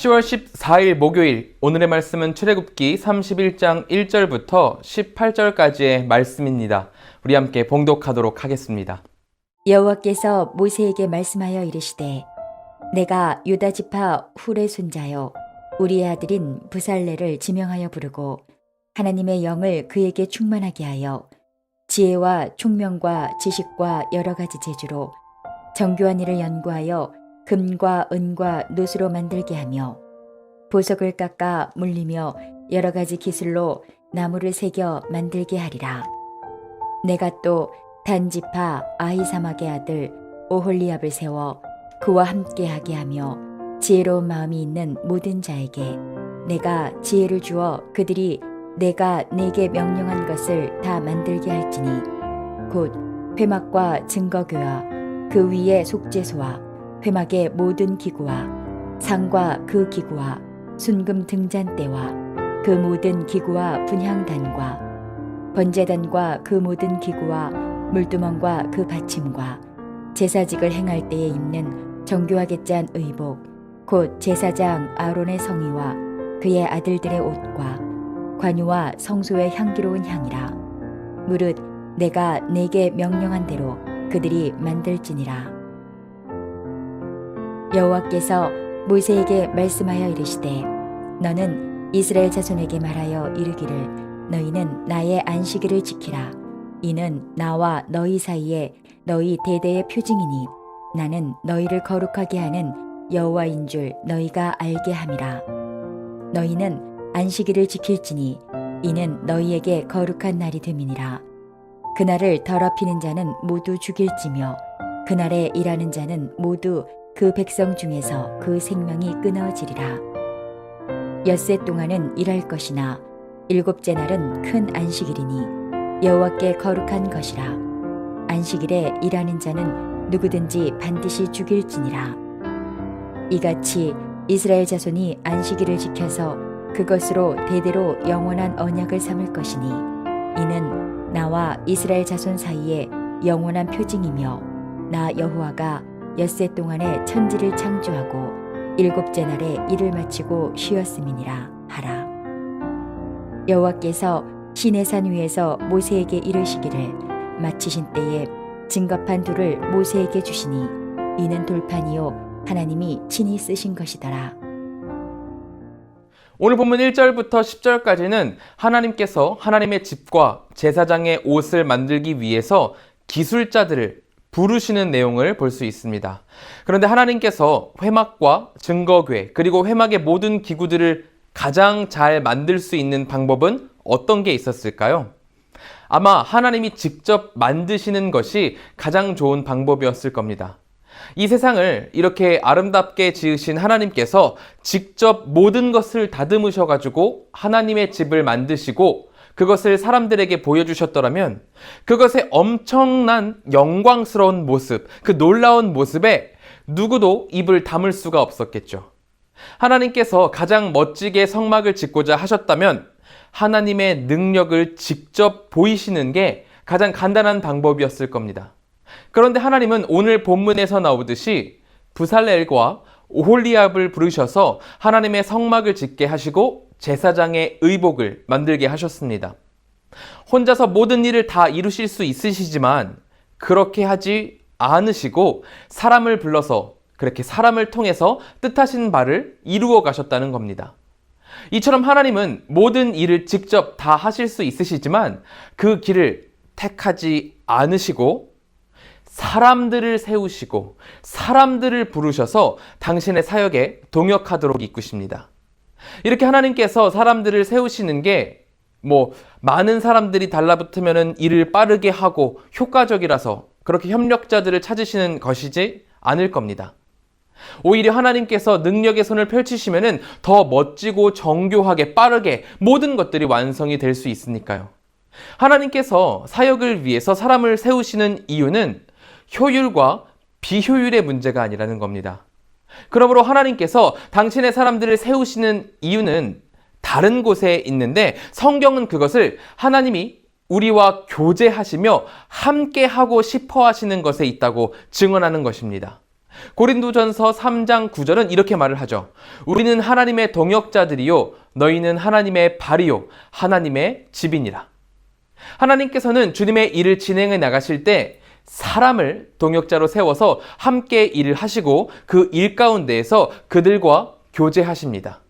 10월 14일 목요일, 오늘의 말씀은 출애굽기 31장 1절부터 18절까지의 말씀입니다. 우리 함께 봉독하도록 하겠습니다. 여호와께서 모세에게 말씀하여 이르시되 내가 유다 지파 훌의 손자요 우리의 아들인 부살레를 지명하여 부르고 하나님의 영을 그에게 충만하게 하여 지혜와 총명과 지식과 여러 가지 재주로 정교한 일을 연구하여 금과 은과 노수로 만들게 하며 보석을 깎아 물리며 여러 가지 기술로 나무를 새겨 만들게 하리라. 내가 또 단지파 아히사막의 아들 오홀리압을 세워 그와 함께하게 하며 지혜로운 마음이 있는 모든 자에게 내가 지혜를 주어 그들이 내가 내게 명령한 것을 다 만들게 할지니 곧 회막과 증거교와 그 위에 속죄소와 회막의 모든 기구와 상과 그 기구와 순금 등잔대와 그 모든 기구와 분향단과 번제단과 그 모든 기구와 물두멍과 그 받침과 제사직을 행할 때에 입는 정교하게 짠 의복 곧 제사장 아론의 성의와 그의 아들들의 옷과 관유와 성소의 향기로운 향이라. 무릇 내가 내게 명령한 대로 그들이 만들지니라. 여호와께서 모세에게 말씀하여 이르시되 너는 이스라엘 자손에게 말하여 이르기를 너희는 나의 안식일을 지키라. 이는 나와 너희 사이에 너희 대대의 표징이니 나는 너희를 거룩하게 하는 여호와인 줄 너희가 알게 함이라. 너희는 안식일을 지킬지니 이는 너희에게 거룩한 날이 됨이니라. 그날을 더럽히는 자는 모두 죽일지며 그날에 일하는 자는 모두 그 백성 중에서 그 생명이 끊어지리라. 엿새 동안은 일할 것이나 일곱째 날은 큰 안식일이니 여호와께 거룩한 것이라. 안식일에 일하는 자는 누구든지 반드시 죽일지니라. 이같이 이스라엘 자손이 안식일을 지켜서 그것으로 대대로 영원한 언약을 삼을 것이니 이는 나와 이스라엘 자손 사이에 영원한 표징이며 나 여호와가 엿새 동안에 천지를 창조하고 일곱째 날에 일을 마치고 쉬었음이니라 하라. 여호와께서 시내산 위에서 모세에게 이르시기를 마치신 때에 증거판 둘을 모세에게 주시니 이는 돌판이요 하나님이 친히 쓰신 것이더라. 오늘 본문 1절부터 10절까지는 하나님께서 하나님의 집과 제사장의 옷을 만들기 위해서 기술자들을 부르시는 내용을 볼 수 있습니다. 그런데 하나님께서 회막과 증거궤 그리고 회막의 모든 기구들을 가장 잘 만들 수 있는 방법은 어떤 게 있었을까요? 아마 하나님이 직접 만드시는 것이 가장 좋은 방법이었을 겁니다. 이 세상을 이렇게 아름답게 지으신 하나님께서 직접 모든 것을 다듬으셔가지고 하나님의 집을 만드시고 그것을 사람들에게 보여주셨더라면 그것의 엄청난 영광스러운 모습, 그 놀라운 모습에 누구도 입을 다물 수가 없었겠죠. 하나님께서 가장 멋지게 성막을 짓고자 하셨다면 하나님의 능력을 직접 보이시는 게 가장 간단한 방법이었을 겁니다. 그런데 하나님은 오늘 본문에서 나오듯이 부살렐과 오홀리압을 부르셔서 하나님의 성막을 짓게 하시고 제사장의 의복을 만들게 하셨습니다. 혼자서 모든 일을 다 이루실 수 있으시지만 그렇게 하지 않으시고 사람을 불러서 그렇게 사람을 통해서 뜻하신 바를 이루어 가셨다는 겁니다. 이처럼 하나님은 모든 일을 직접 다 하실 수 있으시지만 그 길을 택하지 않으시고 사람들을 세우시고 사람들을 부르셔서 당신의 사역에 동역하도록 이끄십니다. 이렇게 하나님께서 사람들을 세우시는 게 많은 사람들이 달라붙으면 일을 빠르게 하고 효과적이라서 그렇게 협력자들을 찾으시는 것이지 않을 겁니다. 오히려 하나님께서 능력의 손을 펼치시면 더 멋지고 정교하게 빠르게 모든 것들이 완성이 될 수 있으니까요. 하나님께서 사역을 위해서 사람을 세우시는 이유는 효율과 비효율의 문제가 아니라는 겁니다. 그러므로 하나님께서 당신의 사람들을 세우시는 이유는 다른 곳에 있는데 성경은 그것을 하나님이 우리와 교제하시며 함께 하고 싶어 하시는 것에 있다고 증언하는 것입니다. 고린도전서 3장 9절은 이렇게 말을 하죠. 우리는 하나님의 동역자들이요 너희는 하나님의 발이요 하나님의 집이니라. 하나님께서는 주님의 일을 진행해 나가실 때 사람을 동역자로 세워서 함께 일을 하시고 그 일 가운데에서 그들과 교제하십니다.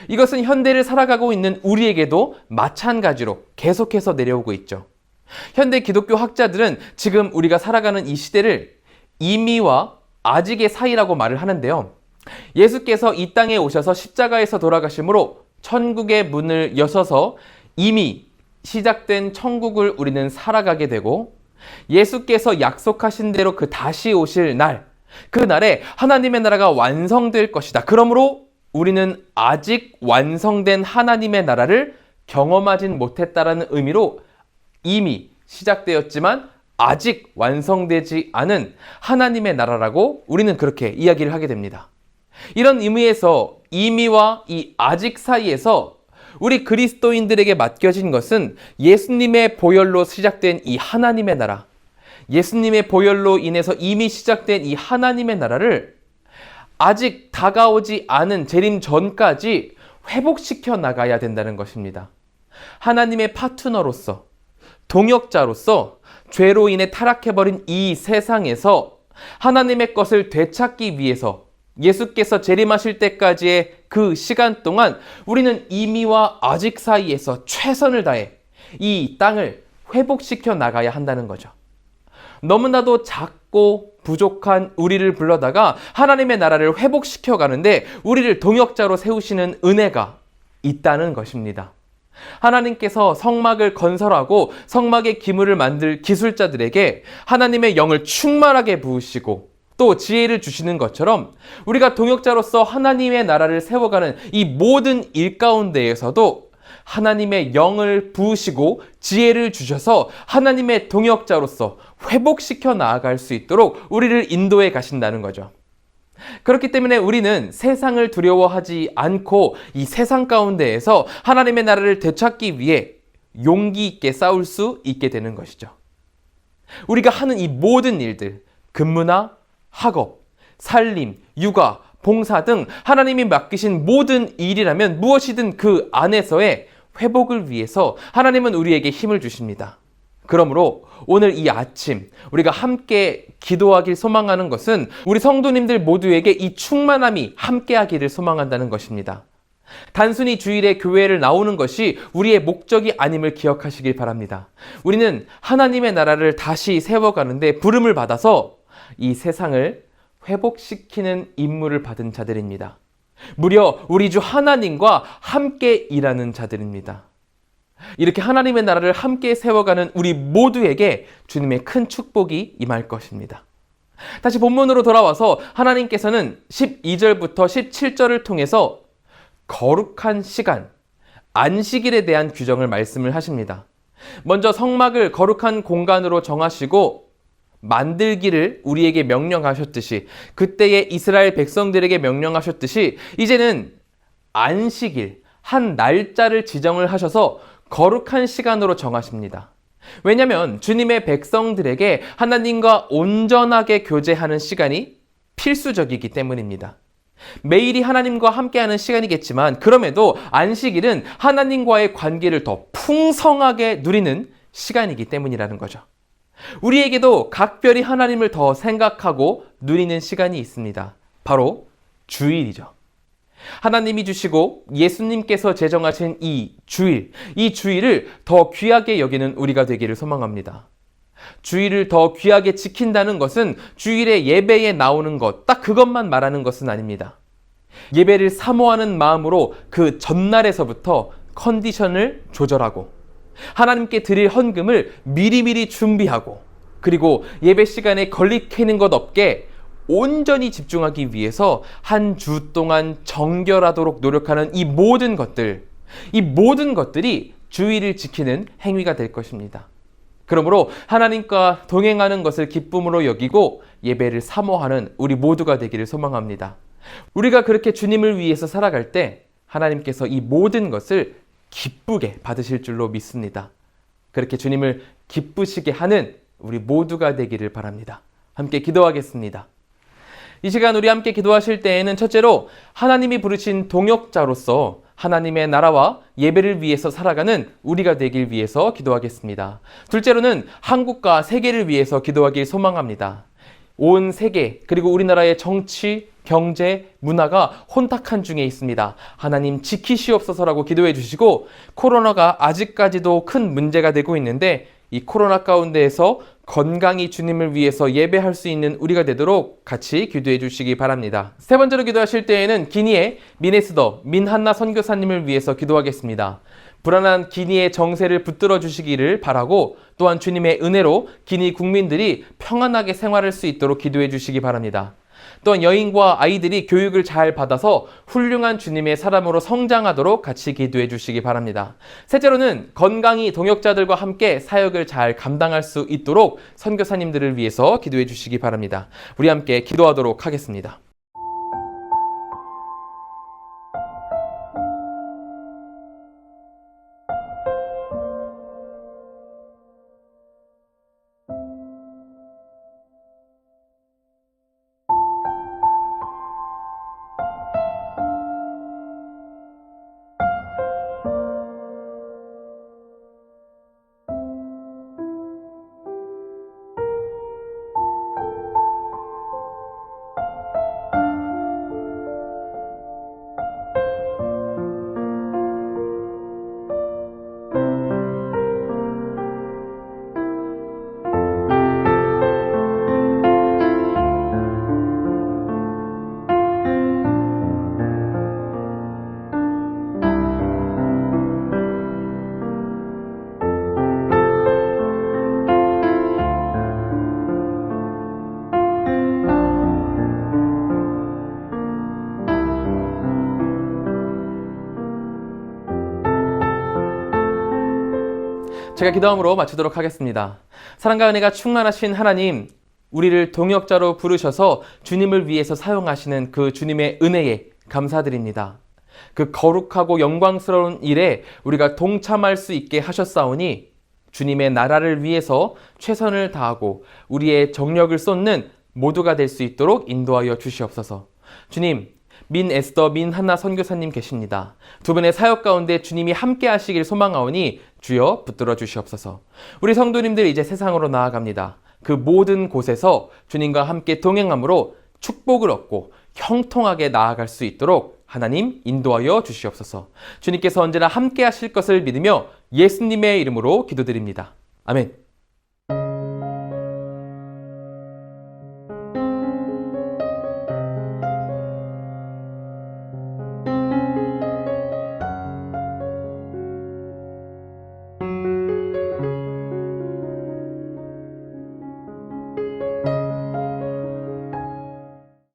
이것은 현대를 살아가고 있는 우리에게도 마찬가지로 계속해서 내려오고 있죠. 현대 기독교 학자들은 지금 우리가 살아가는 이 시대를 이미와 아직의 사이라고 말을 하는데요. 예수께서 이 땅에 오셔서 십자가에서 돌아가심으로 천국의 문을 여셔서 이미 시작된 천국을 우리는 살아가게 되고, 예수께서 약속하신 대로 그 다시 오실 날, 그 날에 하나님의 나라가 완성될 것이다. 그러므로 우리는 아직 완성된 하나님의 나라를 경험하진 못했다라는 의미로 이미 시작되었지만 아직 완성되지 않은 하나님의 나라라고 우리는 그렇게 이야기를 하게 됩니다. 이런 의미에서 이미와 이 아직 사이에서 우리 그리스도인들에게 맡겨진 것은 예수님의 보혈로 시작된 이 하나님의 나라, 예수님의 보혈로 인해서 이미 시작된 이 하나님의 나라를 아직 다가오지 않은 재림 전까지 회복시켜 나가야 된다는 것입니다. 하나님의 파트너로서, 동역자로서 죄로 인해 타락해버린 이 세상에서 하나님의 것을 되찾기 위해서 예수께서 재림하실 때까지의 그 시간 동안 우리는 이미와 아직 사이에서 최선을 다해 이 땅을 회복시켜 나가야 한다는 거죠. 너무나도 작고 부족한 우리를 불러다가 하나님의 나라를 회복시켜 가는데 우리를 동역자로 세우시는 은혜가 있다는 것입니다. 하나님께서 성막을 건설하고 성막의 기물을 만들 기술자들에게 하나님의 영을 충만하게 부으시고 또 지혜를 주시는 것처럼 우리가 동역자로서 하나님의 나라를 세워가는 이 모든 일 가운데에서도 하나님의 영을 부으시고 지혜를 주셔서 하나님의 동역자로서 회복시켜 나아갈 수 있도록 우리를 인도해 가신다는 거죠. 그렇기 때문에 우리는 세상을 두려워하지 않고 이 세상 가운데에서 하나님의 나라를 되찾기 위해 용기 있게 싸울 수 있게 되는 것이죠. 우리가 하는 이 모든 일들, 근무나 학업, 살림, 육아, 봉사 등 하나님이 맡기신 모든 일이라면 무엇이든 그 안에서의 회복을 위해서 하나님은 우리에게 힘을 주십니다. 그러므로 오늘 이 아침 우리가 함께 기도하길 소망하는 것은 우리 성도님들 모두에게 이 충만함이 함께하기를 소망한다는 것입니다. 단순히 주일에 교회를 나오는 것이 우리의 목적이 아님을 기억하시길 바랍니다. 우리는 하나님의 나라를 다시 세워가는데 부름을 받아서 이 세상을 회복시키는 임무를 받은 자들입니다. 무려 우리 주 하나님과 함께 일하는 자들입니다. 이렇게 하나님의 나라를 함께 세워가는 우리 모두에게 주님의 큰 축복이 임할 것입니다. 다시 본문으로 돌아와서 하나님께서는 12절부터 17절을 통해서 거룩한 시간, 안식일에 대한 규정을 말씀을 하십니다. 먼저 성막을 거룩한 공간으로 정하시고 만들기를 우리에게 명령하셨듯이, 그때의 이스라엘 백성들에게 명령하셨듯이 이제는 안식일, 한 날짜를 지정을 하셔서 거룩한 시간으로 정하십니다. 왜냐하면 주님의 백성들에게 하나님과 온전하게 교제하는 시간이 필수적이기 때문입니다. 매일이 하나님과 함께하는 시간이겠지만 그럼에도 안식일은 하나님과의 관계를 더 풍성하게 누리는 시간이기 때문이라는 거죠. 우리에게도 각별히 하나님을 더 생각하고 누리는 시간이 있습니다. 바로 주일이죠. 하나님이 주시고 예수님께서 제정하신 이 주일을 더 귀하게 여기는 우리가 되기를 소망합니다. 주일을 더 귀하게 지킨다는 것은 주일에 예배에 나오는 것, 딱 그것만 말하는 것은 아닙니다. 예배를 사모하는 마음으로 그 전날에서부터 컨디션을 조절하고 하나님께 드릴 헌금을 미리미리 준비하고 그리고 예배 시간에 걸리키는 것 없게 온전히 집중하기 위해서 한 주 동안 정결하도록 노력하는 이 모든 것들이 주일을 지키는 행위가 될 것입니다. 그러므로 하나님과 동행하는 것을 기쁨으로 여기고 예배를 사모하는 우리 모두가 되기를 소망합니다. 우리가 그렇게 주님을 위해서 살아갈 때 하나님께서 이 모든 것을 기쁘게 받으실 줄로 믿습니다. 그렇게 주님을 기쁘시게 하는 우리 모두가 되기를 바랍니다. 함께 기도하겠습니다. 이 시간 우리 함께 기도하실 때에는 첫째로 하나님이 부르신 동역자로서 하나님의 나라와 예배를 위해서 살아가는 우리가 되길 위해서 기도하겠습니다. 둘째로는 한국과 세계를 위해서 기도하길 소망합니다. 온 세계 그리고 우리나라의 정치, 경제, 문화가 혼탁한 중에 있습니다. 하나님 지키시옵소서라고 기도해 주시고, 코로나가 아직까지도 큰 문제가 되고 있는데 이 코로나 가운데에서 건강히 주님을 위해서 예배할 수 있는 우리가 되도록 같이 기도해 주시기 바랍니다. 세 번째로 기도하실 때에는 기니의 민에스더 민한나 선교사님을 위해서 기도하겠습니다. 불안한 기니의 정세를 붙들어 주시기를 바라고, 또한 주님의 은혜로 기니 국민들이 평안하게 생활할 수 있도록 기도해 주시기 바랍니다. 또한 여인과 아이들이 교육을 잘 받아서 훌륭한 주님의 사람으로 성장하도록 같이 기도해 주시기 바랍니다. 셋째로는 건강히 동역자들과 함께 사역을 잘 감당할 수 있도록 선교사님들을 위해서 기도해 주시기 바랍니다. 우리 함께 기도하도록 하겠습니다. 제가 기도함으로 마치도록 하겠습니다. 사랑과 은혜가 충만하신 하나님, 우리를 동역자로 부르셔서 주님을 위해서 사용하시는 그 주님의 은혜에 감사드립니다. 그 거룩하고 영광스러운 일에 우리가 동참할 수 있게 하셨사오니 주님의 나라를 위해서 최선을 다하고 우리의 정력을 쏟는 모두가 될 수 있도록 인도하여 주시옵소서. 주님, 민에스더 민한나 선교사님 계십니다. 두 분의 사역 가운데 주님이 함께 하시길 소망하오니 주여 붙들어 주시옵소서. 우리 성도님들 이제 세상으로 나아갑니다. 그 모든 곳에서 주님과 함께 동행함으로 축복을 얻고 형통하게 나아갈 수 있도록 하나님 인도하여 주시옵소서. 주님께서 언제나 함께 하실 것을 믿으며 예수님의 이름으로 기도드립니다. 아멘.